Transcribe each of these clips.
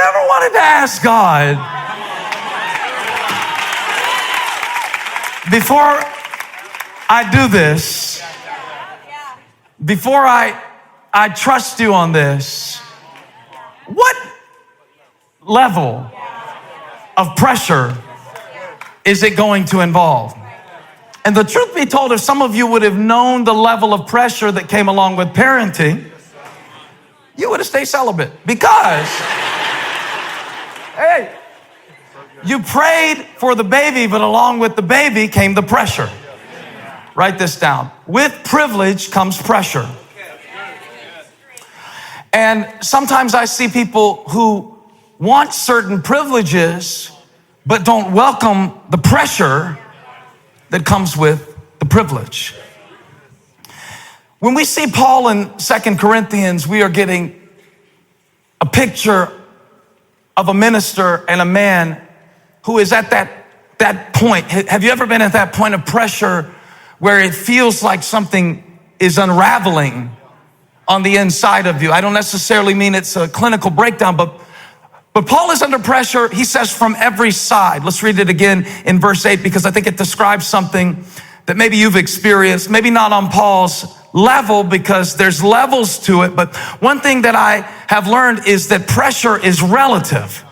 ever wanted to ask God, before I do this, before I trust you on this, what level of pressure is it going to involve? And the truth be told, if some of you would have known the level of pressure that came along with parenting, you would have stayed celibate. Because, hey, you prayed for the baby, but along with the baby came the pressure. Write this down. With privilege comes pressure. And sometimes I see people who want certain privileges, but don't welcome the pressure that comes with the privilege. When we see Paul in 2 Corinthians, we are getting a picture of a minister and a man who is at that point. Have you ever been at that point of pressure where it feels like something is unraveling on the inside of you? I don't necessarily mean it's a clinical breakdown, but Paul is under pressure. He says from every side. Let's read it again in verse 8, because I think it describes something that maybe you've experienced, maybe not on Paul's level, because there's levels to it. But one thing that I have learned is that pressure is relative.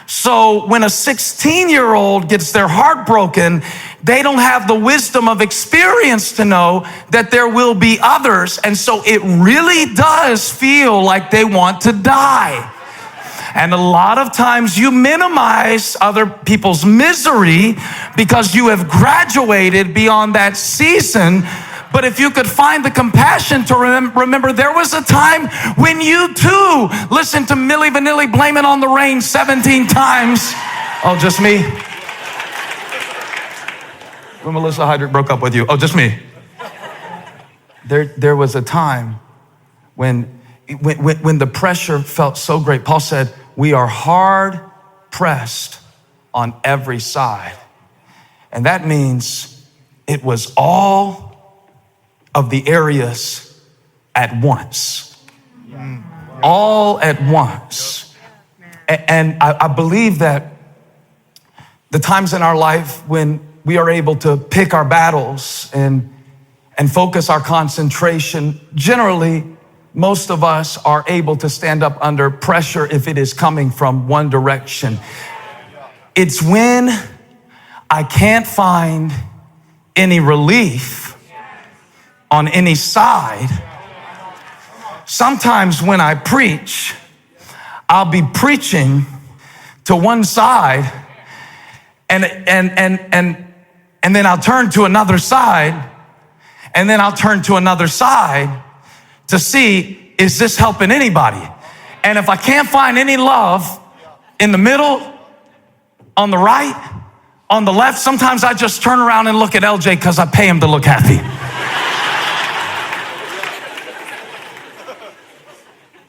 So when a 16-year-old gets their heart broken, they don't have the wisdom of experience to know that there will be others. And so it really does feel like they want to die. And a lot of times you minimize other people's misery because you have graduated beyond that season. But if you could find the compassion to remember there was a time when you too listened to Milli Vanilli Blame It on the Rain 17 times. Oh, just me? When Melissa Hydrick broke up with you. Oh, just me. There was a time when the pressure felt so great. Paul said, we are hard pressed on every side. And that means it was all of the areas at once. All at once. And I believe that the times in our life when we are able to pick our battles and focus our concentration, generally, most of us are able to stand up under pressure if it is coming from one direction. It's when I can't find any relief on any side. Sometimes when I preach, I'll be preaching to one side and then I'll turn to another side, and then I'll turn to another side to see, is this helping anybody? And if I can't find any love in the middle, on the right, on the left, sometimes I just turn around and look at LJ because I pay him to look happy.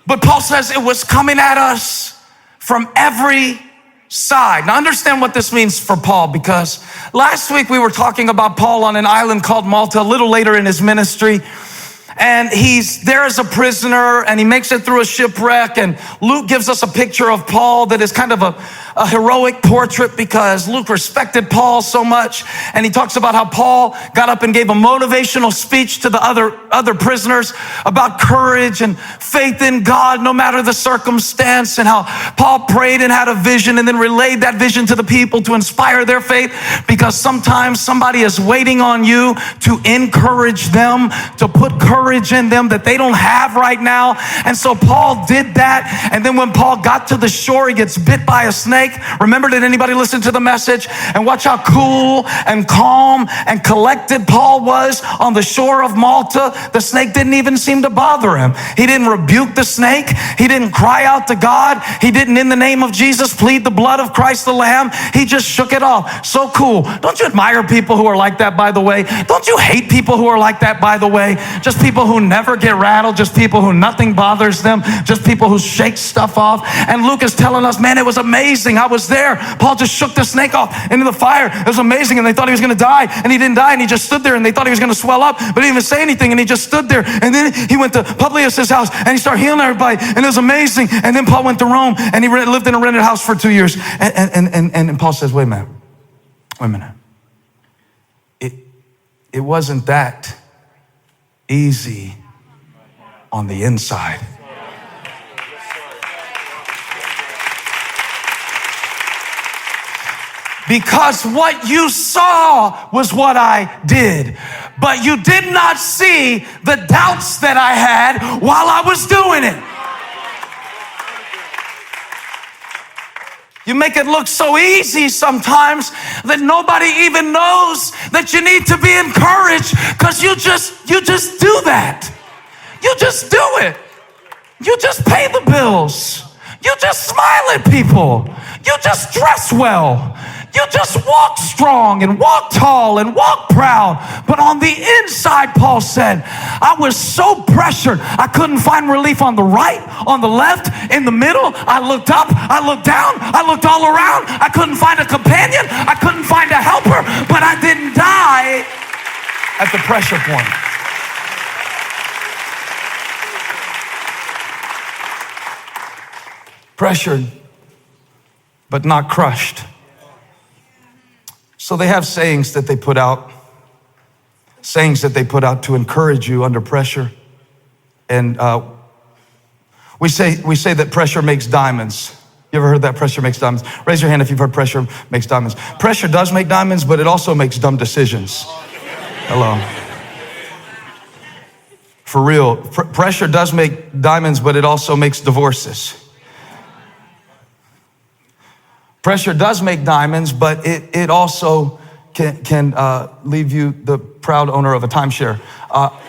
But Paul says it was coming at us from every side. Now understand what this means for Paul, because last week we were talking about Paul on an island called Malta, a little later in his ministry. And he's there as a prisoner, and he makes it through a shipwreck. And Luke gives us a picture of Paul that is kind of a heroic portrait, because Luke respected Paul so much. And he talks about how Paul got up and gave a motivational speech to the other prisoners about courage and faith in God no matter the circumstance, and how Paul prayed and had a vision and then relayed that vision to the people to inspire their faith, because sometimes somebody is waiting on you to encourage them, to put courage in them that they don't have right now. And so Paul did that. And then when Paul got to the shore, he gets bit by a snake. Remember, did anybody listen to the message? And watch how cool and calm and collected Paul was on the shore of Malta. The snake didn't even seem to bother him. He didn't rebuke the snake. He didn't cry out to God. He didn't, in the name of Jesus, plead the blood of Christ the Lamb. He just shook it off. So cool. Don't you admire people who are like that, by the way? Don't you hate people who are like that, by the way? Just people people who never get rattled, just people who nothing bothers them, just people who shake stuff off. And Luke is telling us, man, it was amazing. I was there. Paul just shook the snake off into the fire. It was amazing. And they thought he was going to die, and he didn't die, and he just stood there, and they thought he was going to swell up, but he didn't even say anything, and he just stood there. And then he went to Publius' house, and he started healing everybody, and it was amazing. And then Paul went to Rome, and he lived in a rented house for 2 years. And Paul says, wait a minute. It wasn't that easy on the inside. Because what you saw was what I did, but you did not see the doubts that I had while I was doing it. You make it look so easy sometimes that nobody even knows that you need to be encouraged, because you just do that. You just do it. You just pay the bills. You just smile at people. You just dress well. You just walk strong and walk tall and walk proud. But on the inside, Paul said, I was so pressured. I couldn't find relief on the right, on the left, in the middle. I looked up, I looked down, I looked all around. I couldn't find a companion. I couldn't find a helper, but I didn't die at the pressure point. Pressured, but not crushed. So they have sayings that they put out to encourage you under pressure. And we say that pressure makes diamonds. You ever heard that? Pressure makes diamonds? Raise your hand if you've heard pressure makes diamonds. Pressure does make diamonds, but it also makes dumb decisions. Hello. For real, pressure does make diamonds, but it also makes divorces. Pressure does make diamonds, but it also can leave you the proud owner of a timeshare.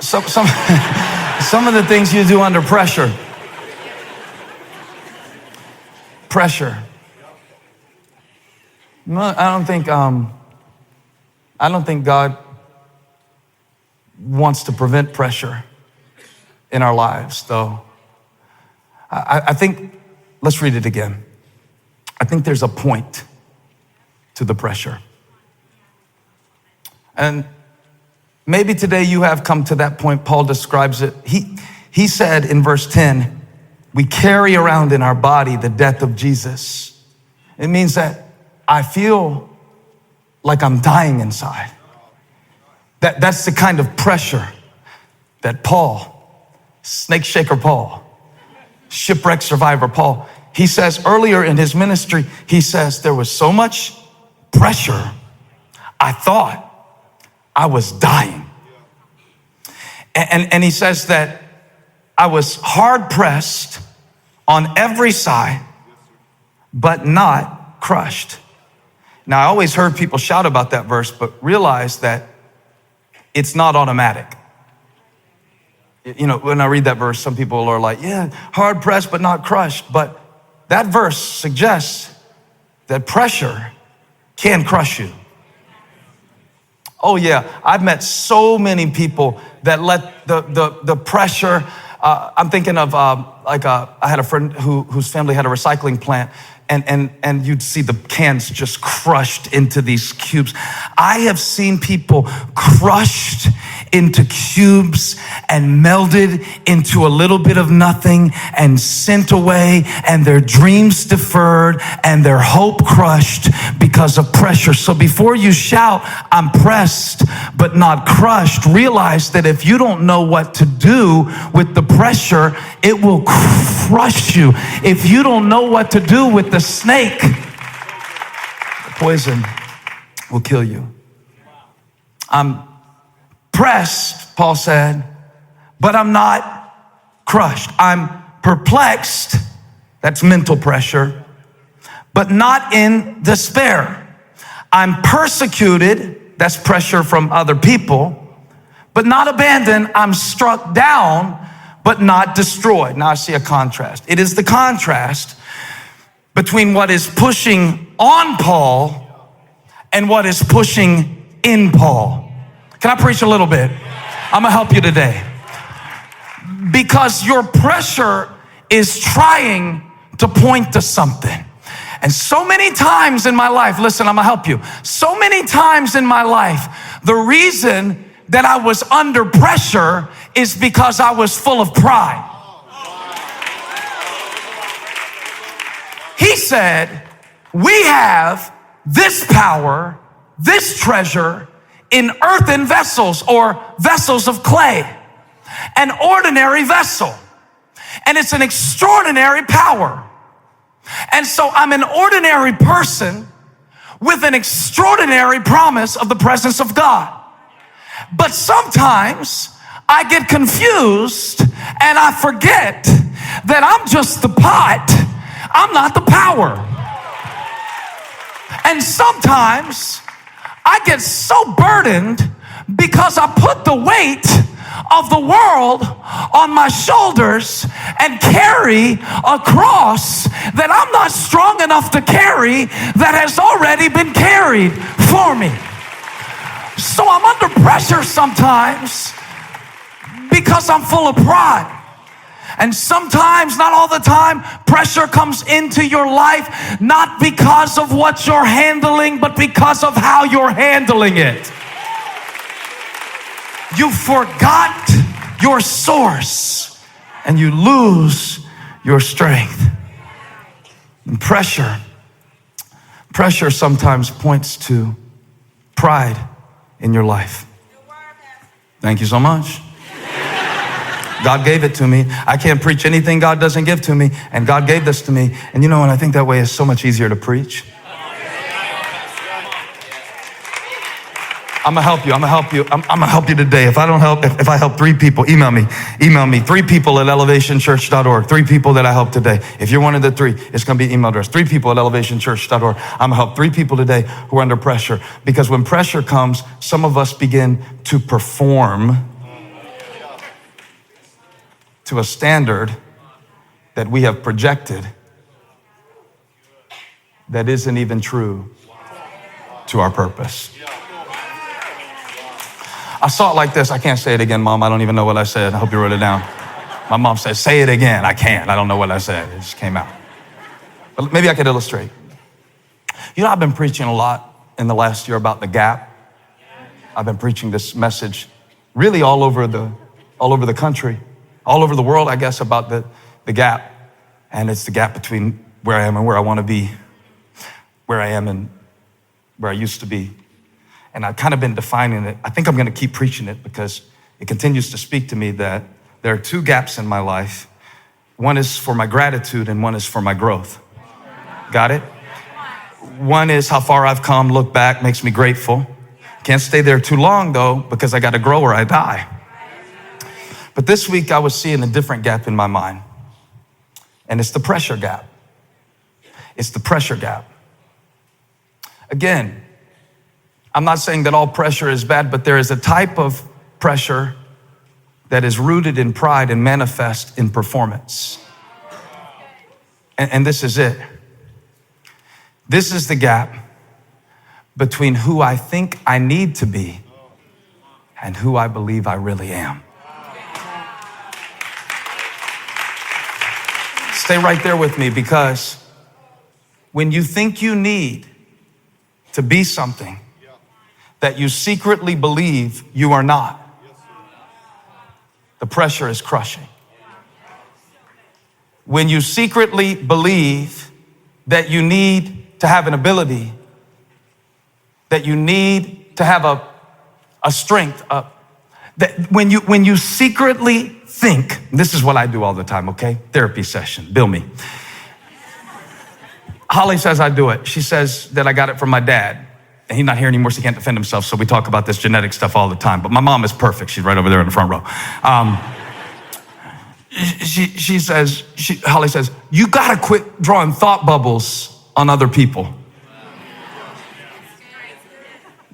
Some of the things you do under pressure. Pressure. No, I don't think God wants to prevent pressure in our lives, though. I think, let's read it again. I think there's a point to the pressure. And maybe today you have come to that point. Paul describes it. He said in verse 10, we carry around in our body the death of Jesus. It means that I feel like I'm dying inside. That's the kind of pressure that Paul, snake shaker Paul, shipwreck survivor Paul, he says earlier in his ministry, he says, there was so much pressure, I thought I was dying. And he says that I was hard pressed on every side, but not crushed. Now, I always heard people shout about that verse, but realize that it's not automatic. You know, when I read that verse, some people are like, yeah, hard pressed, but not crushed. But that verse suggests that pressure can crush you. Oh yeah, I've met so many people that let the pressure, I'm thinking of I had a friend whose family had a recycling plant, and you'd see the cans just crushed into these cubes. I have seen people crushed into cubes and melded into a little bit of nothing and sent away, and their dreams deferred and their hope crushed because of pressure. So before you shout, I'm pressed but not crushed, realize that if you don't know what to do with the pressure, it will crush you. If you don't know what to do with the snake, the poison will kill you. I'm pressed, Paul said, but I'm not crushed. I'm perplexed, that's mental pressure, but not in despair. I'm persecuted, that's pressure from other people, but not abandoned. I'm struck down, but not destroyed. Now I see a contrast. It is the contrast between what is pushing on Paul and what is pushing in Paul. Can I preach a little bit? I'm gonna help you today. because your pressure is trying to point to something. And so many times in my life, listen, I'm gonna help you. So many times in my life, the reason that I was under pressure is because I was full of pride. He said, we have this power, this treasure in earthen vessels or vessels of clay, an ordinary vessel. And it's an extraordinary power. And so I'm an ordinary person with an extraordinary promise of the presence of God. But sometimes I get confused and I forget that I'm just the pot. I'm not the power. And sometimes I get so burdened because I put the weight of the world on my shoulders and carry a cross that I'm not strong enough to carry that has already been carried for me. So I'm under pressure sometimes because I'm full of pride. And sometimes, not all the time, pressure comes into your life not because of what you're handling, but because of how you're handling it. You forgot your source and you lose your strength. And pressure sometimes points to pride in your life. Thank you so much. God gave it to me. I can't preach anything God doesn't give to me, and God gave this to me. And you know, and I think that way is so much easier to preach. I'm gonna help you. I'm gonna help you today. If I help 3 people, email me 3 people at elevationchurch.org. 3 people that I help today. If you're one of the 3, it's gonna be email address 3 people at elevationchurch.org. I'm gonna help 3 people today who are under pressure, because when pressure comes, some of us begin to perform to a standard that we have projected that isn't even true to our purpose. I saw it like this. I can't say it again, Mom. I don't even know what I said. I hope you wrote it down. My mom said, say it again. I can't. I don't know what I said. It just came out. But maybe I could illustrate. You know, I've been preaching a lot in the last year about the gap. I've been preaching this message really all over the country, all over the world, I guess, about the gap. And it's the gap between where I am and where I want to be, where I am and where I used to be. And I've kind of been defining it. I think I'm going to keep preaching it because it continues to speak to me that there are 2 gaps in my life. One is for my gratitude and one is for my growth. Got it? One is how far I've come, look back, makes me grateful. Can't stay there too long though, because I got to grow or I die. But this week I was seeing a different gap in my mind. And it's the pressure gap. It's the pressure gap. Again, I'm not saying that all pressure is bad, but there is a type of pressure that is rooted in pride and manifest in performance. And this is it. This is the gap between who I think I need to be and who I believe I really am. Stay right there with me, because when you think you need to be something that you secretly believe you are not, the pressure is crushing. When you secretly believe that you need to have an ability, that you need to have a strength, that when you secretly think, this is what I do all the time, okay? Therapy session, bill me. Holly says I do it. She says that I got it from my dad. And he's not here anymore, so he can't defend himself. So we talk about this genetic stuff all the time. But my mom is perfect. She's right over there in the front row. Holly says, you gotta quit drawing thought bubbles on other people.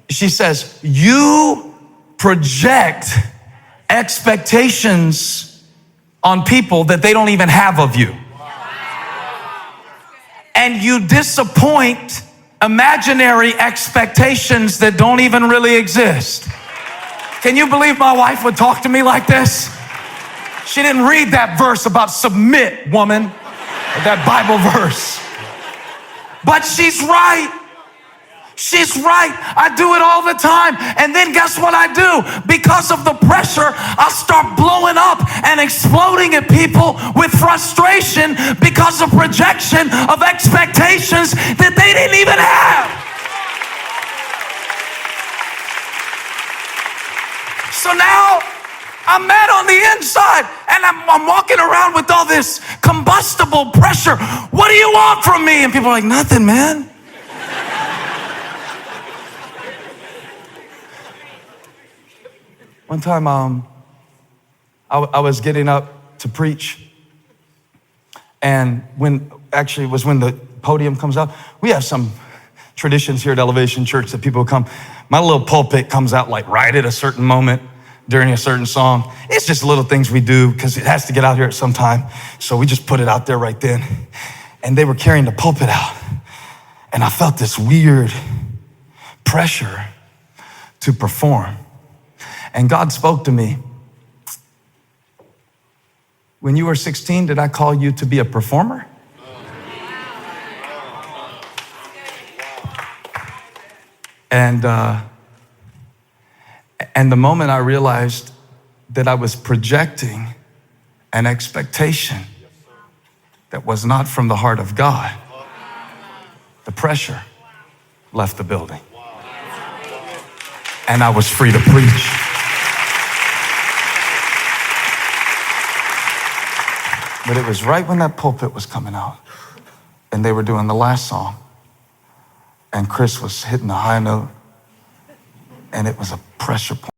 She says, you project expectations on people that they don't even have of you. And you disappoint imaginary expectations that don't even really exist. Can you believe my wife would talk to me like this? She didn't read that verse about submit, woman, that Bible verse. But she's right. She's right. I do it all the time. And then guess what I do? Because of the pressure, I start blowing up and exploding at people with frustration because of projection of expectations that they didn't even have. So now I'm mad on the inside and I'm walking around with all this combustible pressure. What do you want from me? And people are like, nothing, man. One time, I was getting up to preach, and when the podium comes up, we have some traditions here at Elevation Church that people come. My little pulpit comes out like right at a certain moment during a certain song. It's just little things we do because it has to get out here at some time, so we just put it out there right then. And they were carrying the pulpit out, and I felt this weird pressure to perform. And God spoke to me. When you were 16, did I call you to be a performer? And the moment I realized that I was projecting an expectation that was not from the heart of God, the pressure left the building. And I was free to preach. But it was right when that pulpit was coming out and they were doing the last song and Chris was hitting the high note and it was a pressure point.